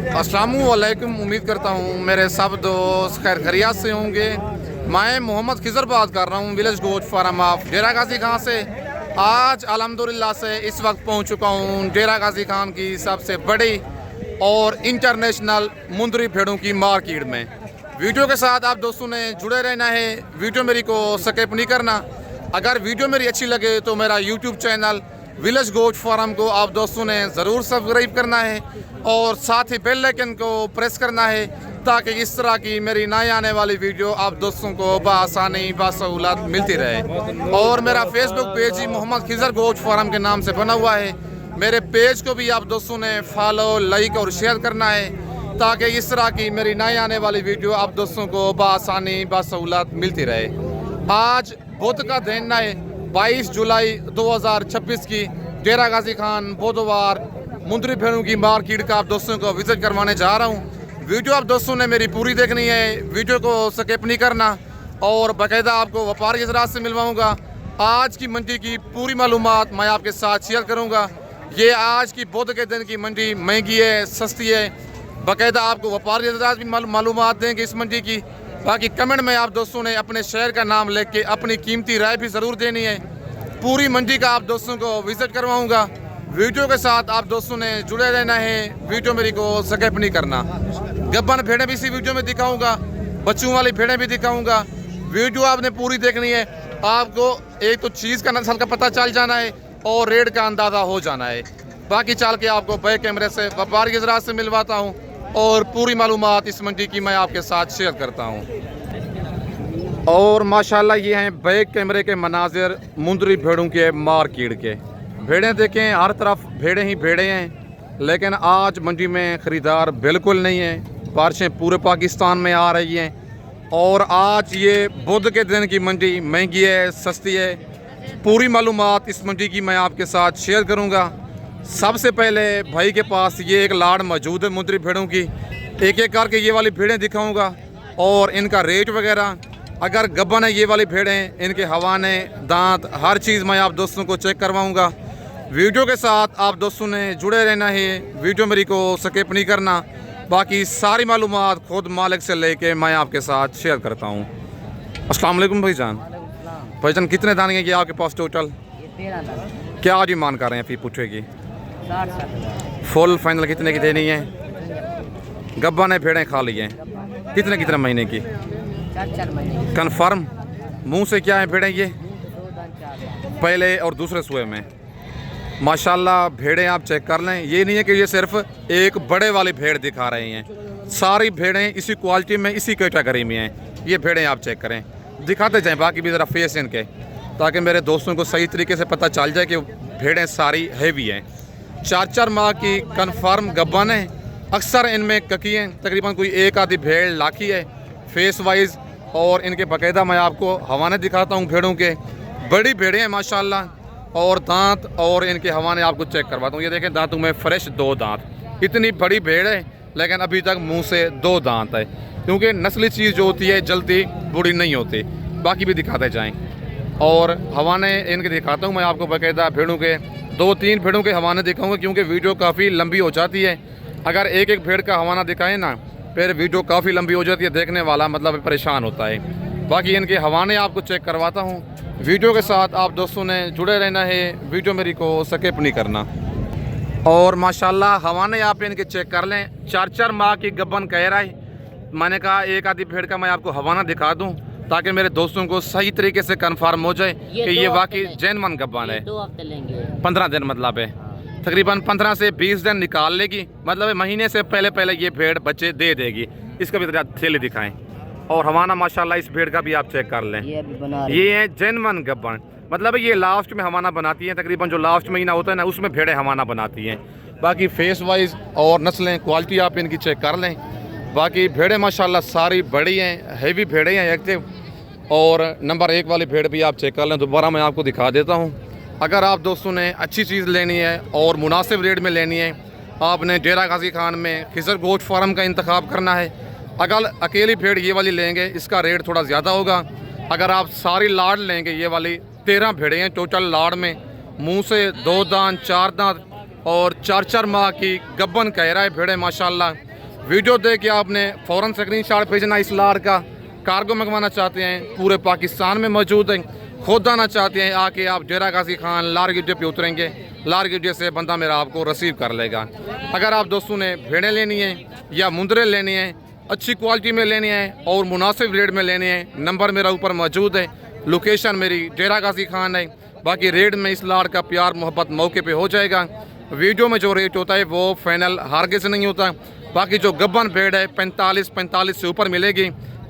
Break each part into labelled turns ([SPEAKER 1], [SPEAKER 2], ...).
[SPEAKER 1] अस्सलामुअलैकुम। उम्मीद करता हूँ मेरे सब दोस्त खैर खैरियत से होंगे। मैं मोहम्मद खिजर बात कर रहा हूँ विलेज गोट फार्म ऑफ डेरा गाजी खान से। आज अल्हम्दुलिल्लाह से इस वक्त पहुँच चुका हूँ डेरा गाजी खान की सबसे बड़ी और इंटरनेशनल मुंदरी भेड़ों की मार्केट में। वीडियो के साथ आप दोस्तों ने जुड़े रहना है, वीडियो मेरी को स्किप नहीं करना। अगर वीडियो मेरी अच्छी लगे तो मेरा YouTube channel village goat farm को आप दोस्तों ने ज़रूर सब्सक्राइब करना है और साथ ही बेल आइकन को प्रेस करना है ताकि इस तरह की मेरी नई आने वाली वीडियो आप दोस्तों को बआसानी बासहूलत मिलती रहे। और मेरा फेसबुक पेज ही मोहम्मद खिजर गोट फार्म के नाम से बना हुआ है। मेरे पेज को भी आप दोस्तों ने फॉलो, लाइक और शेयर करना है ताकि इस तरह की मेरी नई आने वाली वीडियो आप दोस्तों को बआसानी बासहूलत मिलती रहे। आज बुध का दिन है 22 जुलाई 2026 की डेरा गाजी खान बुधवार मुंदरी भेड़ों की मार्केट का आप दोस्तों को विजिट करवाने जा रहा हूं। वीडियो आप दोस्तों ने मेरी पूरी देखनी है, वीडियो को स्किप नहीं करना और बाकायदा आपको व्यापारी हज़रात से मिलवाऊंगा। आज की मंडी की पूरी मालूमात मैं आपके साथ शेयर करूंगा। ये आज की बुध के दिन की मंडी महंगी है, सस्ती है, बाकायदा आपको व्यापारी हज़रात भी मालूमात देंगे इस मंडी की। बाकी कमेंट में आप दोस्तों ने अपने शहर का नाम लिख के अपनी कीमती राय भी ज़रूर देनी है। पूरी मंडी का आप दोस्तों को विजिट करवाऊंगा। वीडियो के साथ आप दोस्तों ने जुड़े रहना है, वीडियो मेरी को स्किप नहीं करना। गब्बन भेड़ें भी इसी वीडियो में दिखाऊंगा, बच्चों वाली भेड़ें भी दिखाऊंगा। वीडियो आपने पूरी देखनी है। आपको एक तो चीज़ का नस्ल का पता चल जाना है और रेट का अंदाज़ा हो जाना है। बाकी चल के आपको बैक कैमरे से व्यापारी हज़रात से मिलवाता हूँ और पूरी मालूमात इस मंडी की मैं आपके साथ शेयर करता हूँ। और माशाल्लाह ये हैं बैक कैमरे के मनाजिर मुंदरी भेड़ों के मार्केट के। भेड़ें देखें, हर तरफ भेड़ें ही भेड़ें हैं, लेकिन आज मंडी में ख़रीदार बिल्कुल नहीं है। बारिशें पूरे पाकिस्तान में आ रही हैं और आज ये बुध के दिन की मंडी महंगी है, सस्ती है। पूरी मालूमात इस मंडी की मैं आपके साथ शेयर करूँगा। सबसे पहले भाई के पास ये एक लाड़ मौजूद है मुंदरी भेड़ों की। एक एक करके ये वाली भेड़ें दिखाऊंगा और इनका रेट वगैरह। अगर गब्बन है ये वाली भेड़ें, इनके हवाने, दांत, हर चीज़ मैं आप दोस्तों को चेक करवाऊंगा। वीडियो के साथ आप दोस्तों ने जुड़े रहना है, वीडियो मेरी को स्किप नहीं करना। बाकी सारी मालूमात खुद मालिक से लेके मैं आपके साथ शेयर करता हूँ। अस्सलाम वालेकुम भाईजान। भाईजान कितने दाने हैं ये आपके पास टोटल? क्या आज ही मान कर रहे हैं? फी पूछेगी फुल फाइनल कितने की देनी है? गब्बा ने भेड़ें खा ली हैं कितने कितने महीने की?
[SPEAKER 2] 4 महीने
[SPEAKER 1] कन्फर्म? मुंह से क्या है भेड़ें ये? पहले और दूसरे सुए में माशाल्लाह भेड़ें आप चेक कर लें। ये नहीं है कि ये सिर्फ एक बड़े वाली भेड़ दिखा रहे हैं, सारी भेड़ें इसी क्वालिटी में, इसी कैटेगरी में हैं। ये भेड़ें आप चेक करें, दिखाते जाएं बाकी भी ज़रा फेस इनके, ताकि मेरे दोस्तों को सही तरीके से पता चल जाए कि भेड़ें सारी हैवी हैं। 4 माह की कन्फर्म गब्बन है। अक्सर इनमें ककी हैं, तकरीबन कोई एक आधी भेड़ लाखी है फेस वाइज। और इनके बाकायदा मैं आपको हवाने दिखाता हूँ भेड़ों के। बड़ी भेड़ें हैं माशाल्लाह। और दांत और इनके हवाने आपको चेक करवाता हूँ। ये देखें दांतों में फ्रेश 2 दांत। इतनी बड़ी भेड़ है लेकिन अभी तक मुँह से 2 दांत है, क्योंकि नस्ली चीज़ जो होती है जल्दी बूढ़ी नहीं होती। बाकी भी दिखाते जाएँ और हवाने इनके दिखाता हूँ मैं आपको बाकायदा। भेड़ों के 2-3 भेड़ों के हवाने दिखाऊंगा, क्योंकि वीडियो काफ़ी लंबी हो जाती है। अगर एक एक भेड़ का हवाना दिखाएं ना, फिर वीडियो काफ़ी लंबी हो जाती है, देखने वाला मतलब परेशान होता है। बाकी इनके हवाने आपको चेक करवाता हूँ। वीडियो के साथ आप दोस्तों ने जुड़े रहना है, वीडियो मेरी को स्किप नहीं करना। और माशाल्लाह हवाने आप इनके चेक कर लें। 4 माह की गब्बन कह रहा है। मैंने कहा एक आधी भेड़ का मैं आपको हवाना दिखा दूँ ताकि मेरे दोस्तों को सही तरीके से कंफर्म हो जाए कि ये वाकई जेन्युइन गब्बन है।
[SPEAKER 2] 2 हफ्ते लेंगे,
[SPEAKER 1] 15 दिन मतलब है। तकरीबन 15 से 20 दिन निकाल लेगी, मतलब महीने से पहले ये भेड़ बच्चे दे देगी। इसका भी थैली दिखाएं। और हवाना माशाल्लाह इस भेड़ का भी आप चेक कर लें। ये है जेन्युइन गब्बन, मतलब ये लास्ट में हवाना बनाती है। तकरीबन जो लास्ट महीना होता है ना, उसमें भेड़ें हवाना बनाती हैं। बाकी फेस वाइज और नस्लें, क्वालिटी आप इनकी चेक कर लें। बाकी भेड़ें माशाल्लाह सारी बड़ी हैं, हैवी भेड़ें हैं एक्टिव। और नंबर 1 वाली भेड़ भी आप चेक कर लें। दोबारा मैं आपको दिखा देता हूँ। अगर आप दोस्तों ने अच्छी चीज़ लेनी है और मुनासिब रेट में लेनी है, आपने डेरा गाजी खान में खिजर गोट फार्म का इंतखाब करना है। अगर अकेली भेड़ ये वाली लेंगे, इसका रेट थोड़ा ज़्यादा होगा। अगर आप सारी लाड़ लेंगे, ये वाली 13 भेड़ें हैं टोटल लाड़ में, मुंह से 2 दांत 4 दांत और 4 माह की गब्बन कह रहा है भेड़ें माशाल्लाह। वीडियो देख के आपने फ़ौरन स्क्रीनशॉट भेजना। इस लाड़ का कार्गो मंगवाना चाहते हैं, पूरे पाकिस्तान में मौजूद है। खुद आना चाहते हैं, आके आप डेरा गाजी खान लार गिड्डे पे उतरेंगे, लार गिड्डे से बंदा मेरा आपको रिसीव कर लेगा। अगर आप दोस्तों ने भेड़ें लेनी है या मुंदरे लेनी है, अच्छी क्वालिटी में लेनी है और मुनासिब रेट में लेनी है, नंबर मेरा ऊपर मौजूद है। लोकेशन मेरी डेरा गाजी खान है। बाकी रेट में इस लाड़ का प्यार मोहब्बत मौके पे हो जाएगा। वीडियो में जो रेट होता है वो फाइनल हारगिज़ नहीं होता। बाकी जो गब्बन भेड़ है 45 से ऊपर मिलेगी,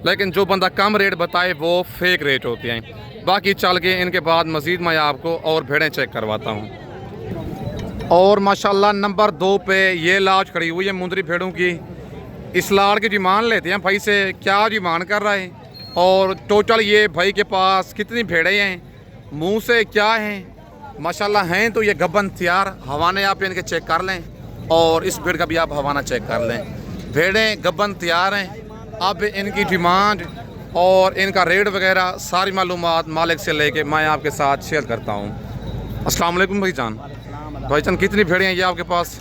[SPEAKER 1] लेकिन जो बंदा कम रेट बताए वो फेक रेट होते हैं। बाकी चल के इनके बाद मज़ीद मैं आपको और भेड़ें चेक करवाता हूँ। और माशाल्लाह नंबर 2 पे ये लाज खड़ी हुई है मुंदरी भेड़ों की। इस लाड़ की डिमांड लेते हैं भाई से, क्या डिमांड कर रहा है और टोटल ये भाई के पास कितनी भेड़ें हैं, मुंह से क्या हैं। माशाल्लाह हैं तो ये गब्बन तैयार। हवाने आप इनके चेक कर लें और इस भेड़ का भी आप हवाना चेक कर लें। भेड़ें गब्बन तैयार हैं। अब इनकी डिमांड और इनका रेट वगैरह सारी मालूमात मालिक से लेके मैं आपके साथ शेयर करता हूँ। अस्सलाम वालेकुम भाईजान। भाईजान कितनी भेड़ें हैं ये आपके पास?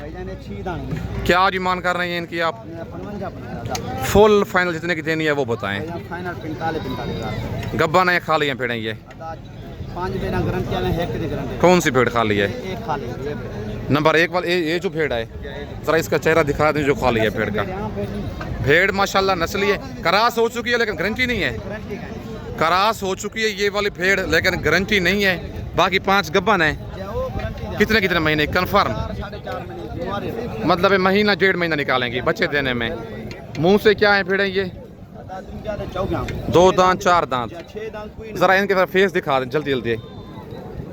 [SPEAKER 1] क्या डिमांड कर रहे हैं इनकी आप? फुल फाइनल जितने की देनी है वो बताएं। गब्बन है खाली हैं भेड़ें ये?
[SPEAKER 3] 5 भेड़ा गारंटी वाले हैं, 1 की गारंटी।
[SPEAKER 1] कौन सी भेड़ खाली है?
[SPEAKER 3] एक खाली है।
[SPEAKER 1] नंबर 1 वाला ये जो भेड़ है, ज़रा इसका चेहरा दिखा दें जो खाली है भेड़ का। भेड़ माशाल्लाह नस्ली है, करास हो चुकी है लेकिन गारंटी नहीं है। करास हो चुकी है ये वाली भेड़ लेकिन गारंटी नहीं है। बाकी 5 गब्बन है। कितने कितने महीने कंफर्म? मतलब महीना 1.5 महीना निकालेंगे बच्चे देने में। मुंह से क्या है भेड़ें ये? 2 दांत 4 दांत। ज़रा इनके तरफ फेस दिखा दें जल्दी जल्दी।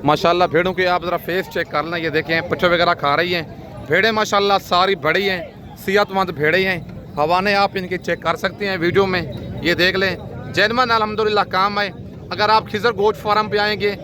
[SPEAKER 1] माशाल्लाह भेड़ों के आप ज़रा फेस चेक कर लें। ये देखें पच्चे वगैरह खा रही हैं भेड़ें। माशाल्लाह सारी बड़ी हैं, सेहतमंद भेड़ें हैं। हवाने आप इनके चेक कर सकते हैं वीडियो में, ये देख लें। जेनवन अल्हम्दुलिल्लाह काम है। अगर आप खिजर गोश्त फार्म पे आएंगे,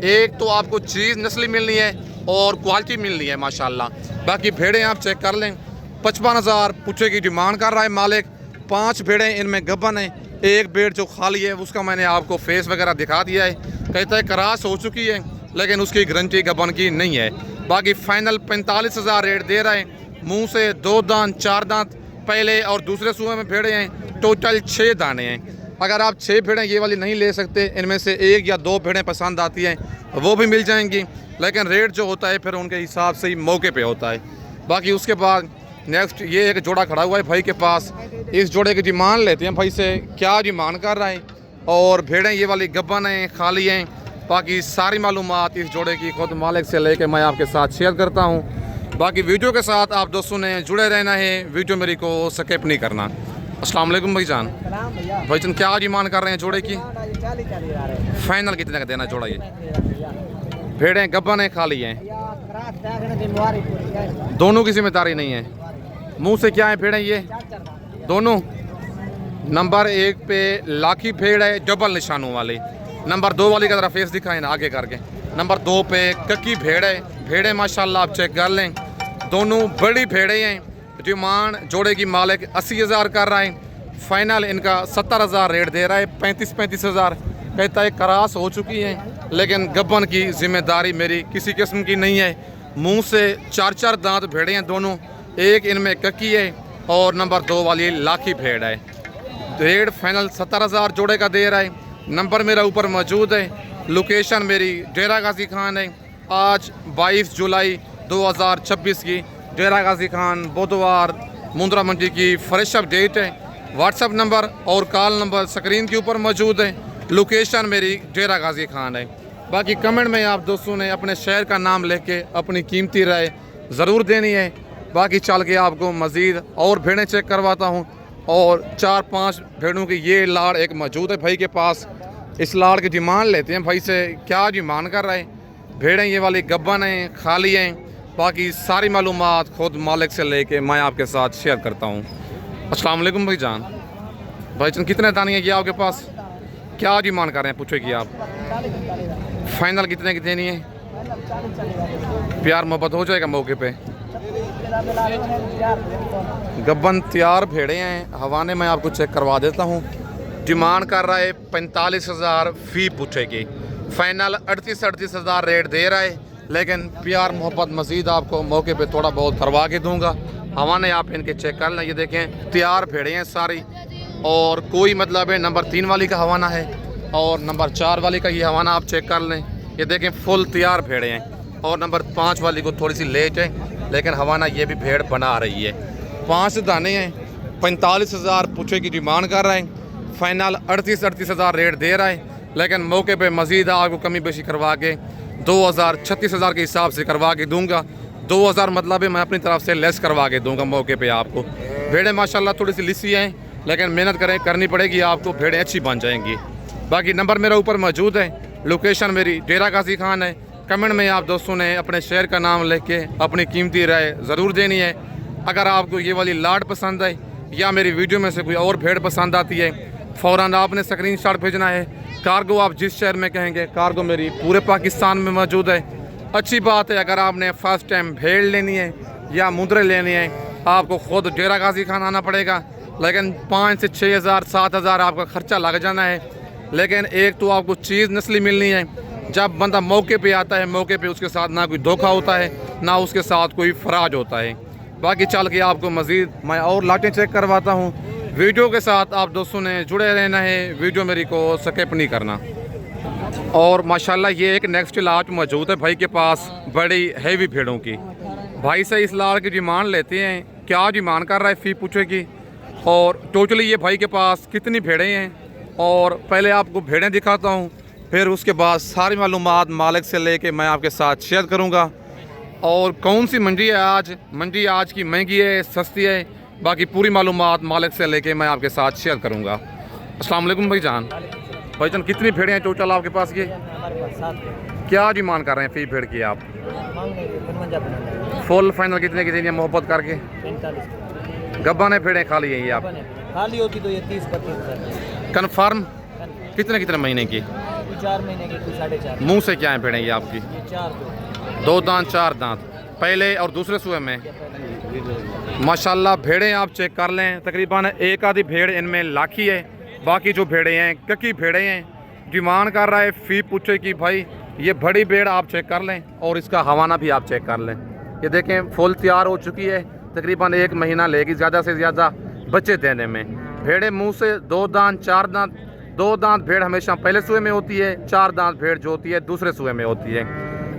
[SPEAKER 1] एक तो आपको चीज़ नस्ली मिलनी है और क्वालिटी मिलनी है माशाल्लाह। बाकी भेड़ें आप चेक कर लें। 55,000 पुच्छे की डिमांड कर रहा है मालिक। 5 भेड़ें इनमें गब्बन है। एक भेड़ जो खाली है उसका मैंने आपको फेस वगैरह दिखा दिया है। कहता है करास हो चुकी है लेकिन उसकी गारंटी गब्बन की नहीं है। बाकी फाइनल 45,000 रेट दे रहा है। मुंह से 2 दांत 4 दांत पहले और दूसरे सूबे में भेड़ें हैं। टोटल 6 दाने हैं। अगर आप 6 भेड़ें ये वाली नहीं ले सकते, इनमें से 1 या 2 भेड़ें पसंद आती हैं वो भी मिल जाएंगी, लेकिन रेट जो होता है फिर उनके हिसाब से ही मौके पे होता है। बाकी उसके बाद नेक्स्ट ये एक जोड़ा खड़ा हुआ है भाई के पास। इस जोड़े की डिमांड लेते हैं भाई से, क्या डिमांड कर रहा है और भेड़ें ये वाली गब्बन हैं खाली हैं। बाकी सारी मालूमात इस जोड़े की खुद मालिक से लेके मैं आपके साथ शेयर करता हूँ। बाकी वीडियो के साथ आप दोस्तों ने जुड़े रहना है, वीडियो मेरी को स्किप नहीं करना। अस्सलाम वालेकुम भाईजान। भाईजान क्या डिमांड कर रहे हैं जोड़े की? फाइनल कितने का देना जोड़ा ये? भेड़ें गब्बन हैं खाली हैं, दोनों की जिम्मेदारी नहीं है। मुंह से क्या है भेड़ें ये दोनों? नंबर 1 पे लाखी भेड़ है डबल निशानों वाली। नंबर 2 वाली का ज़रा फेस दिखाएं ना आगे करके। नंबर 2 पे कक्की भेड़ है। भेड़ें माशाल्लाह आप चेक कर लें, दोनों बड़ी भेड़ें हैं। डिमांड जोड़े की मालिक 80,000 कर रहा है। फाइनल इनका 70,000 रेट दे रहा है। 35,000 कहता है करास हो चुकी है लेकिन गब्बन की जिम्मेदारी मेरी किसी किस्म की नहीं है। मुंह से 4 दांत भेड़ें हैं दोनों, एक इनमें कक्की है और नंबर 2 वाली लाखी भेड़ है। रेट फाइनल 70,000 जोड़े का दे रहा है। नंबर मेरा ऊपर मौजूद है। लोकेशन मेरी डेरा गाजी खान है। आज 22 जुलाई 2026 की डेरा गाजी खान बुधवार मुंद्रा मंडी की फ्रेश अप डेट है। व्हाट्सअप नंबर और कॉल नंबर स्क्रीन के ऊपर मौजूद है। लोकेशन मेरी डेरा गाजी खान है। बाकी कमेंट में आप दोस्तों ने अपने शहर का नाम लिख के अपनी कीमती राय ज़रूर देनी है। बाकी चल के आपको मज़ीद और भेड़ें चेक करवाता हूँ और 4-5 भेड़ों की ये लाड़ एक मौजूद है भाई के पास। इस लाड़ की डिमांड लेते हैं भाई से, क्या डिमांड कर रहे हैं। भेड़ें ये वाली गब्बन हैं खाली हैं। बाकी सारी मालूमात खुद मालिक से लेके मैं आपके साथ शेयर करता हूँ। अस्सलाम वालेकुम भाईजान। भाईजान कितने दाने हैं ये आपके पास? क्या डिमांड कर रहे हैं पूछेगी आप? फाइनल कितने की देनी है? प्यार मोहब्बत हो जाएगा मौके पे। गब्बन तैयार भेड़े हैं। हवाने में आपको चेक करवा देता हूँ। डिमांड कर रहा है 45,000 फी पूछेगी। फाइनल 38,000 रेट दे रहा है, लेकिन प्यार मोहब्बत मज़ीद आपको मौके पे थोड़ा बहुत करवा के दूंगा। हवाने आप इनके चेक कर लें। ये देखें तैयार भेड़े हैं सारी, और कोई मतलब है नंबर 3 वाली का हवाना है और नंबर 4 वाली का ये हवाना आप चेक कर लें। ये देखें फुल तैयार भेड़े हैं, और नंबर 5 वाली को थोड़ी सी लेट है, लेकिन हवाना ये भी भेड़ बना रही है। 5 दाने हैं, 45,000 पूछे की डिमांड कर रहे हैं, फाइनल 38,000 रेट दे रहा है, लेकिन मौके पे मज़ीद आपको कमी बेशी करवा के 2,000 36,000 के हिसाब से करवा के दूंगा। 2,000 मतलब है मैं अपनी तरफ से लेस करवा के दूंगा मौके पे आपको। भेड़ें माशाल्लाह थोड़ी सी लिसी हैं, लेकिन मेहनत करनी पड़ेगी आपको, भेड़ें अच्छी बन जाएंगी। बाकी नंबर मेरा ऊपर मौजूद है, लोकेशन मेरी डेरा गाजी खान है। कमेंट में आप दोस्तों ने अपने शहर का नाम लिख के अपनी कीमती राय ज़रूर देनी है। अगर आपको ये वाली लाट पसंद है या मेरी वीडियो में से कोई और भेड़ पसंद आती है, फ़ौरन आपने स्क्रीनशॉट भेजना है। कार्गो आप जिस शहर में कहेंगे, कार्गो मेरी पूरे पाकिस्तान में मौजूद है। अच्छी बात है, अगर आपने फ़र्स्ट टाइम भेड़ लेनी है या मुद्रे लेनी है, आपको ख़ुद डेरा गाजी खान आना पड़ेगा, लेकिन 5 से 6,000 7,000 आपका ख़र्चा लग जाना है। लेकिन एक तो आपको चीज़ नस्ली मिलनी है। जब बंदा मौके पे आता है, मौके पे उसके साथ ना कोई धोखा होता है, ना उसके साथ कोई फराज होता है। बाकी चल के आपको मज़ीद मैं और लाटें चेक करवाता हूँ। वीडियो के साथ आप दोस्तों ने जुड़े रहना है, वीडियो मेरी को स्किप नहीं करना। और माशाल्लाह ये एक नेक्स्ट लाट मौजूद है भाई के पास, बड़ी हैवी भेड़ों की। भाई से इस लाट की डिमांड लेते हैं, क्या डिमांड कर रहा है फ़ी पूछे की, और टोटली ये भाई के पास कितनी भेड़ें हैं। और पहले आपको भेड़ें दिखाता हूँ, फिर उसके बाद सारी मालूमात मालिक से लेके मैं आपके साथ शेयर करूँगा। और कौन सी मंडी है आज, मंडी आज की महंगी है सस्ती है, बाकी पूरी मालूमात मालिक से लेके मैं आपके साथ शेयर करूँगा। अस्सलाम वालेकुम भाईजान। भाईजान कितनी भेड़ें हैं टोटल आपके पास? ये क्या डिमांड कर रहे हैं फ़ी भेड़ की आप? फुल फाइनल कितने की देनी है मोहब्बत करके?
[SPEAKER 3] 45।
[SPEAKER 1] गब्बा ने भेड़ें खाली है ये आप?
[SPEAKER 3] खाली होती तो ये 30-35
[SPEAKER 1] कन्फर्म? कितने महीने की?
[SPEAKER 3] 4 महीने की, 4.5।
[SPEAKER 1] मुँह से क्या है भेड़ें ये आपकी? 2 दांत 4 दांत, पहले और दूसरे सूए में। माशाल्लाह भेड़ें आप चेक कर लें, तकरीबन एक आधी भेड़ इनमें लाखी है, बाकी जो भेड़ें हैं ककी भेड़ें हैं। डिमांड कर रहा है फ़ी पूछे कि भाई ये बड़ी भेड़ आप चेक कर लें, और इसका हवाना भी आप चेक कर लें। ये देखें फुल तैयार हो चुकी है, तकरीबन 1 महीना लेगी ज़्यादा से ज़्यादा बच्चे देने में। भेड़ें मुँह से 2 दांत 4 दांत, 2 दांत भेड़ हमेशा पहले सूए में होती है, 4 दांत भेड़ जो होती है दूसरे सूए में होती है।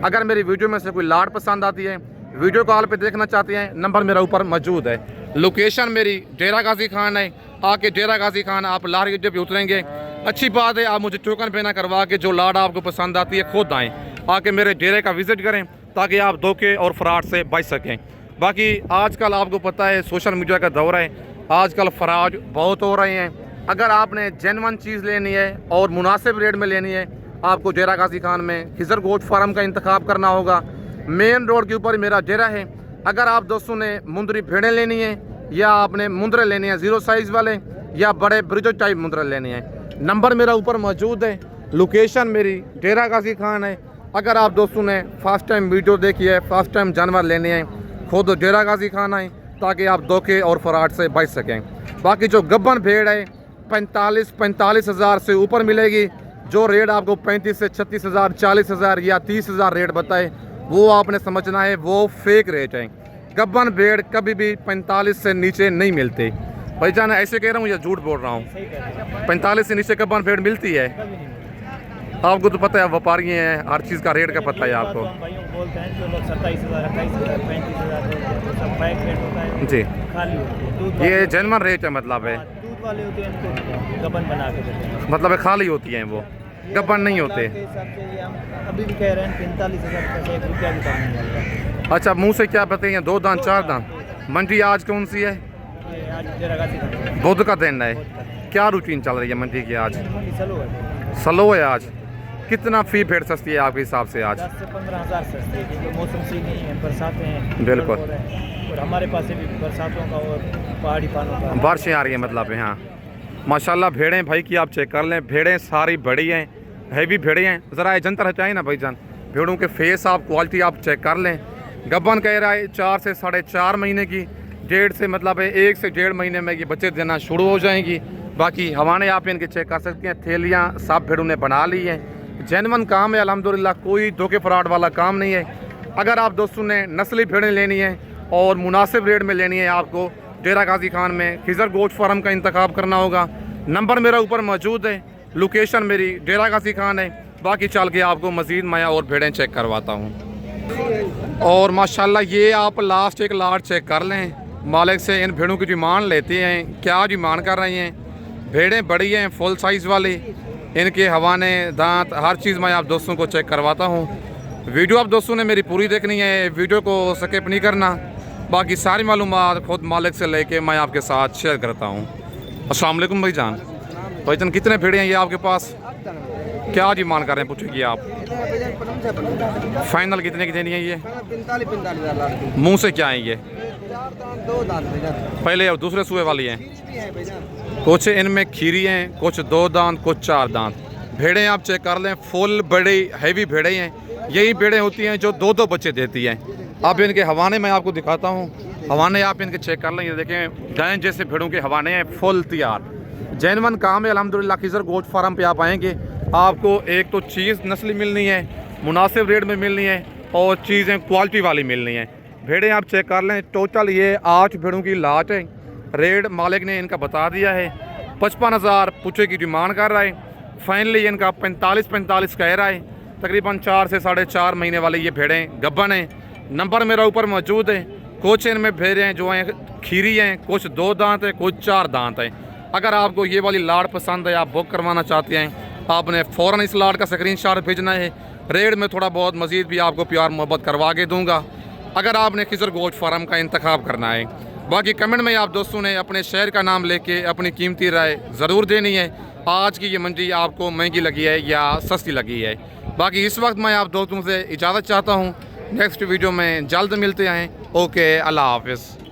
[SPEAKER 1] अगर मेरी वीडियो में से कोई लाट पसंद आती है, वीडियो कॉल पे देखना चाहते हैं, नंबर मेरा ऊपर मौजूद है। लोकेशन मेरी डेरा गाजी खान है, आके डेरा गाजी खान आप लार के जब उतरेंगे, अच्छी बात है आप मुझे टोकन पे ना करवा के जो लाट आपको पसंद आती है खुद आएँ, आके मेरे डेरे का विज़िट करें, ताकि आप धोखे और फ्रॉड से बच सकें। बाकी आजकल आपको पता है सोशल मीडिया का दौर है, आजकल फ्रॉड बहुत हो रहे हैं। अगर आपने जेन्युइन चीज़ लेनी है और मुनासिब रेट में लेनी है, आपको डेरा गाजी खान में खिजर गोट फार्म का इंतखाब करना होगा। मेन रोड के ऊपर मेरा डेरा है। अगर आप दोस्तों ने मुंदरी भेड़ें लेनी है या आपने मुंदरे लेने हैं 0 साइज़ वाले या बड़े ब्रिजो टाइप मुंदरे लेने हैं, नंबर मेरा ऊपर मौजूद है। लोकेशन मेरी डेरा गाजी खान है। अगर आप दोस्तों ने फर्स्ट टाइम वीडियो देखी है, फर्स्ट टाइम जानवर लेने हैं, खुद डेरा गाजी खान आए, ताकि आप धोखे और फ्रॉड से बच सकें। बाकी जो गब्बन भेड़ है 45,000 से ऊपर मिलेगी। जो रेट आपको 35 से 36,000 40,000 या 30,000 रेट बताए, वो आपने समझना है वो फेक रेट है। गब्बन भेड़ कभी भी 45 से नीचे नहीं मिलती। भाईजान ऐसे कह रहा हूँ या झूठ बोल रहा हूँ? 45 से नीचे गब्बन भेड़ मिलती है? आपको तो पता है, व्यापारी हैं, हर चीज़ का रेट का पता है आपको।
[SPEAKER 3] बोलते हैं जो लोग 27,000 28,000 35,000 सब पैक रेट होता है
[SPEAKER 1] जी,
[SPEAKER 3] खाली होती है।
[SPEAKER 1] ये जेन्युइन रेट है, मतलब है
[SPEAKER 3] दूध वाले होते हैं इनको गबन बना के देते हैं,
[SPEAKER 1] मतलब है खाली होती हैं, वो गब्बन नहीं होते।
[SPEAKER 3] के हिसाब से ये हम अभी भी कह रहे हैं 45,000 का 1 रुपया भी कम नहीं मिलता।
[SPEAKER 1] अच्छा, मुँह से क्या बताइए? 2 दांत 4 दांत। मंडी आज कौन सी है?
[SPEAKER 3] ये आज डेरा गाजी का
[SPEAKER 1] बुध का दिन है। क्या रूटीन चल रही है मंडी की आज?
[SPEAKER 3] चलो है
[SPEAKER 1] स्लो है आज। कितना फ़ी भेड़ सस्ती है आपके हिसाब से आज?
[SPEAKER 3] 10 से 15,000 सस्ती है, क्योंकि मौसम सही नहीं है, बरसातें हैं।
[SPEAKER 1] बिल्कुल।
[SPEAKER 3] और हमारे पास भी बरसातों का और पहाड़ी पानों का
[SPEAKER 1] बारिशें आ रही हैं, मतलब है। हाँ माशाल्लाह भेड़ें भाई की आप चेक कर लें, भेड़ें सारी बड़ी हैं, हैवी भेड़ें हैं। ज़रा एजेंटर हटाए ना भाईजान, भेड़ों के फेस आप क्वालिटी आप चेक कर लें। गब्बन कह रहा है 4 से 4.5 महीने की, 1.5 से मतलब है 1 से 1.5 महीने में ये बच्चे देना शुरू हो जाएंगी। बाकी हवाने आप इनके चेक कर सकते हैं, थैलियाँ सब भेड़ों ने बना ली हैं। जेन्युइन काम है अल्हम्दुलिल्लाह, कोई धोखे फ्रॉड वाला काम नहीं है। अगर आप दोस्तों ने नस्ली भेड़ें लेनी है और मुनासिब रेट में लेनी है आपको डेरा गाजी खान में खिज़र गोश्त फार्म का इंतखाब करना होगा। नंबर मेरा ऊपर मौजूद है, लोकेशन मेरी डेरा गाजी खान है। बाकी चल के आपको मज़ीद मैं और भेड़ें चेक करवाता हूँ। और माशाल्लाह ये आप लास्ट एक लाट चेक कर लें, मालिक से इन भेड़ों की डिमांड लेते हैं, क्या डिमांड कर रही हैं। भेड़ें बड़ी हैं, फुल साइज़ वाली, इनके हवाने दांत हर चीज़ मैं आप दोस्तों को चेक करवाता हूँ। वीडियो आप दोस्तों ने मेरी पूरी देखनी है, वीडियो को स्किप नहीं करना। बाकी सारी मालूमात खुद मालिक से लेके मैं आपके साथ शेयर करता हूँ। अस्सलाम वालेकुम भाईजान। भाईजान कितने भेड़े हैं ये आपके पास, क्या डिमांड कर रहे हैं पूछेगी आप? फाइनल कितने की देनी है ये?
[SPEAKER 2] 45,000
[SPEAKER 1] मुंह से क्या है ये? पहले और दूसरे सूए वाली हैं, कुछ इनमें खीरी हैं, कुछ 2 दांत, कुछ 4 दांत। भेड़ें आप चेक कर लें, फुल बड़ी हैवी भेड़ें हैं। यही भेड़ें होती हैं जो 2-2 बच्चे देती हैं। अब इनके हवाने मैं आपको दिखाता हूँ, हवाने आप इनके चेक कर लें। ये देखें गाय जैसे भेड़ों के हवाने हैं, फुल तैयार जैनवन काम है अल्हम्दुलिल्लाह। खिज़र गोश्त फार्म पे आप आएंगे, आपको एक तो चीज़ नस्ली मिलनी है, मुनासिब रेट में मिलनी है, और चीज़ें क्वालिटी वाली मिलनी है। भेड़ें आप चेक कर लें, टोटल ये 8 भेड़ों की लाट है। रेट मालिक ने इनका बता दिया है, 55,000 पूछे की डिमांड कर रहा है। फाइनली इनका 45 कह रहा है। तकरीबन 4 से 4.5 महीने वाली ये भेड़ें गब्बन हैं। नंबर मेरा ऊपर मौजूद है। कुछ इनमें भेड़ें हैं जो हैं खीरी हैं, कुछ 2 दांत हैं, कुछ 4 दांत हैं। अगर आपको ये वाली लाट पसंद है, आप बुक करवाना चाहते हैं, आपने फ़ौरन इस लाट का स्क्रीनशॉट भेजना है। रेट में थोड़ा बहुत मज़ीद भी आपको प्यार मोहब्बत करवा के दूँगा अगर आपने खिज़र गोश्त फार्म का इंतखाब करना है। बाकी कमेंट में आप दोस्तों ने अपने शहर का नाम लेके अपनी कीमती राय ज़रूर देनी है। आज की ये मंडी आपको महंगी लगी है या सस्ती लगी है। बाकी इस वक्त मैं आप दोस्तों से इजाज़त चाहता हूँ। नेक्स्ट वीडियो में जल्द मिलते हैं। ओके, अल्लाह हाफ़िज़।